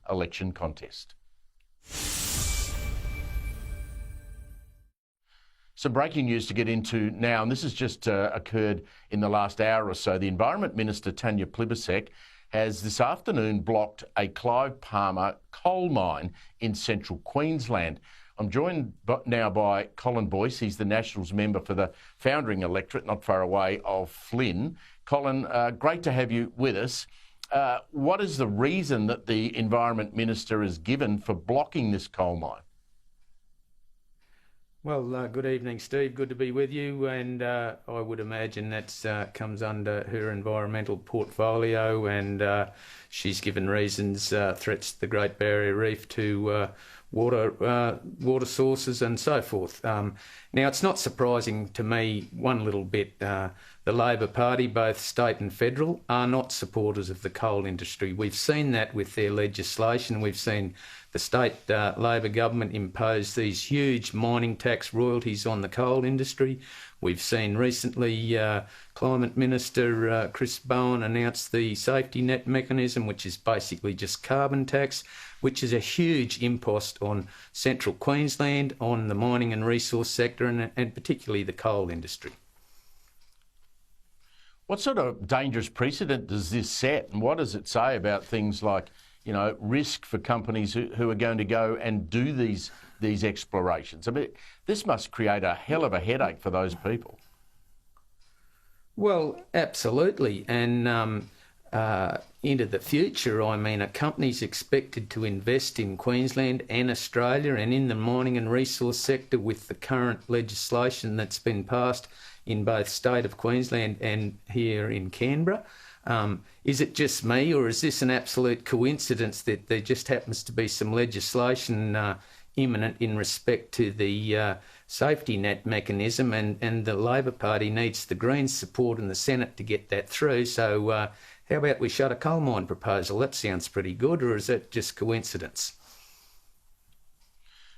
election contest. Some breaking news to get into now, and this has just occurred in the last hour or so. The Environment Minister Tanya Plibersek has this afternoon blocked a Clive Palmer coal mine in Central Queensland. I'm joined now by Colin Boyce. He's the Nationals member for the Foundering electorate, not far away, of Flynn. Colin, great to have you with us. What is the reason that the Environment Minister has given for blocking this coal mine? Well, good evening, Steve. Good to be with you. And I would imagine that comes under her environmental portfolio, and she's given reasons, threats to the Great Barrier Reef, to water sources and so forth. Now, it's not surprising to me one little bit. The Labor Party, both state and federal, are not supporters of the coal industry. We've seen that with their legislation. We've seen the state Labor government impose these huge mining tax royalties on the coal industry. We've seen recently Climate Minister Chris Bowen announce the safety net mechanism, which is basically just carbon tax, which is a huge impost on Central Queensland, on the mining and resource sector, and particularly the coal industry. What sort of dangerous precedent does this set, and what does it say about things like, you know, risk for companies who are going to go and do these explorations? I mean, this must create a hell of a headache for those people. Well, absolutely. And into the future, I mean, a company's expected to invest in Queensland and Australia and in the mining and resource sector with the current legislation that's been passed in both state of Queensland and here in Canberra. Is it just me, or is this an absolute coincidence that there just happens to be some legislation imminent in respect to the safety net mechanism, and the Labor Party needs the Greens' support in the Senate to get that through? So how about we shut a coal mine proposal? That sounds pretty good, or is that just coincidence?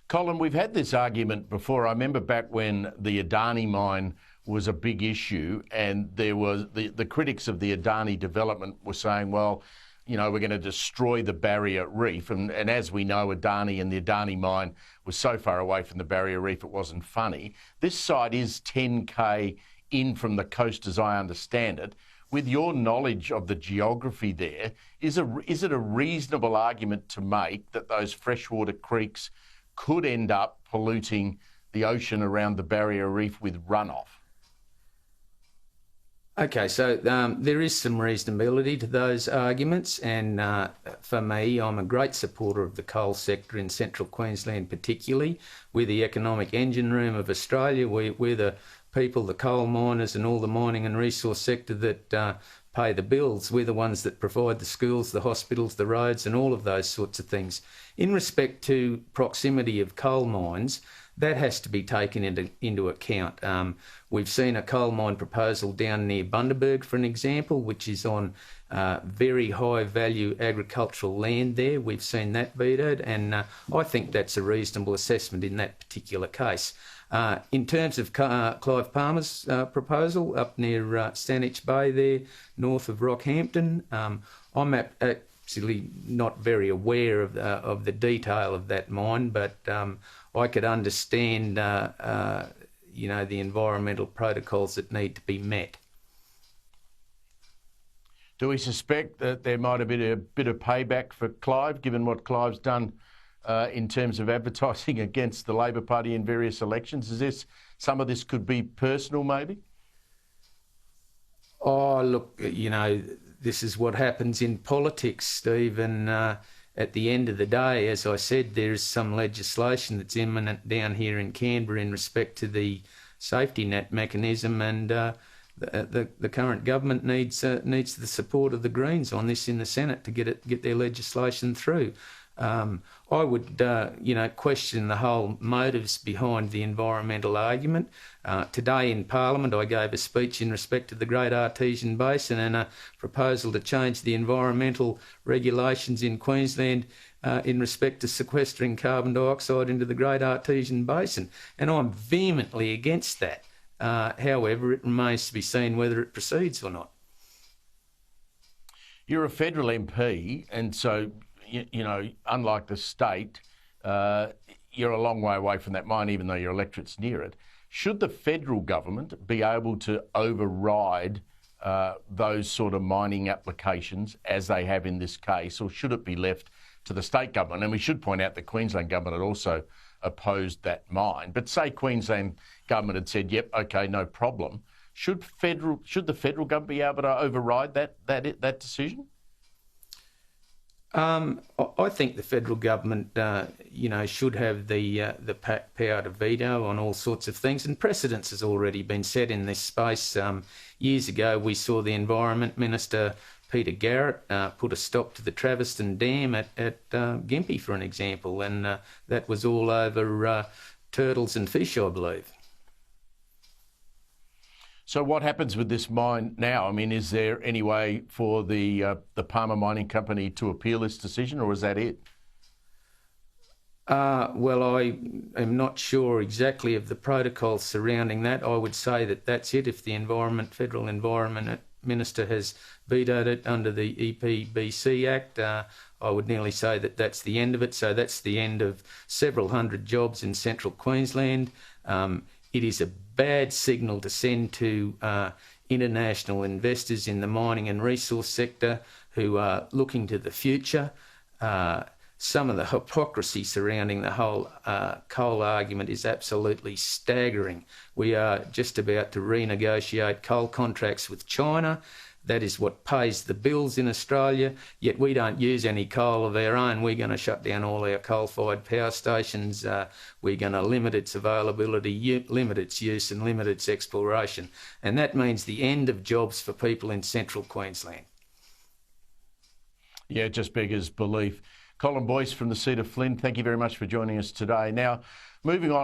Colin, we've had this argument before. I remember back when the Adani mine was a big issue, and there was the critics of the Adani development were saying, well, you know, we're going to destroy the barrier reef. And as we know, Adani and the Adani mine was so far away from the barrier reef, it wasn't funny. This site is 10K in from the coast, as I understand it. With your knowledge of the geography there, is it a reasonable argument to make that those freshwater creeks could end up polluting the ocean around the barrier reef with runoff? Okay, so there is some reasonability to those arguments, and for me, I'm a great supporter of the coal sector in Central Queensland particularly. We're the economic engine room of Australia. We're the people, the coal miners and all the mining and resource sector that pay the bills. We're the ones that provide the schools, the hospitals, the roads and all of those sorts of things. In respect to proximity of coal mines, that has to be taken into account. We've seen a coal mine proposal down near Bundaberg, for an example, which is on very high value agricultural land there. We've seen that vetoed, and I think that's a reasonable assessment in that particular case. In terms of Clive Palmer's proposal up near Stanwich Bay there, north of Rockhampton, I'm actually not very aware of the detail of that mine, but I could understand, you know, the environmental protocols that need to be met. Do we suspect that there might have been a bit of payback for Clive, given what Clive's done in terms of advertising against the Labor Party in various elections? Is this, some of this could be personal, maybe? Oh, look, you know, this is what happens in politics, Steve, and at the end of the day, as I said, there's some legislation that's imminent down here in Canberra in respect to the safety net mechanism, and the current government needs the support of the Greens on this in the Senate to get their legislation through. I would, question the whole motives behind the environmental argument. Today in Parliament, I gave a speech in respect to the Great Artesian Basin and a proposal to change the environmental regulations in Queensland in respect to sequestering carbon dioxide into the Great Artesian Basin. And I'm vehemently against that. However, it remains to be seen whether it proceeds or not. You're a federal MP, and so unlike the state, you're a long way away from that mine, even though your electorate's near it. Should the federal government be able to override those sort of mining applications as they have in this case, or should it be left to the state government? And we should point out the Queensland government had also opposed that mine. But say Queensland government had said, yep, okay, no problem. Should the federal government be able to override that decision? I think the federal government, should have the power to veto on all sorts of things, and precedence has already been set in this space. Years ago, we saw the Environment Minister Peter Garrett put a stop to the Traviston Dam at Gympie, for an example, and that was all over turtles and fish, I believe. So what happens with this mine now? I mean, is there any way for the Palmer Mining Company to appeal this decision, or is that it? Well, I am not sure exactly of the protocols surrounding that. I would say that that's it. If the Federal Environment Minister has vetoed it under the EPBC Act, I would nearly say that that's the end of it. So that's the end of several hundred jobs in Central Queensland. It is a bad signal to send to international investors in the mining and resource sector who are looking to the future. Some of the hypocrisy surrounding the whole coal argument is absolutely staggering. We are just about to renegotiate coal contracts with China. That is what pays the bills in Australia, yet we don't use any coal of our own. We're going to shut down all our coal-fired power stations. We're going to limit its availability, limit its use and limit its exploration. And that means the end of jobs for people in Central Queensland. Yeah, it just beggars belief. Colin Boyce from the seat of Flynn, thank you very much for joining us today. Now, moving on.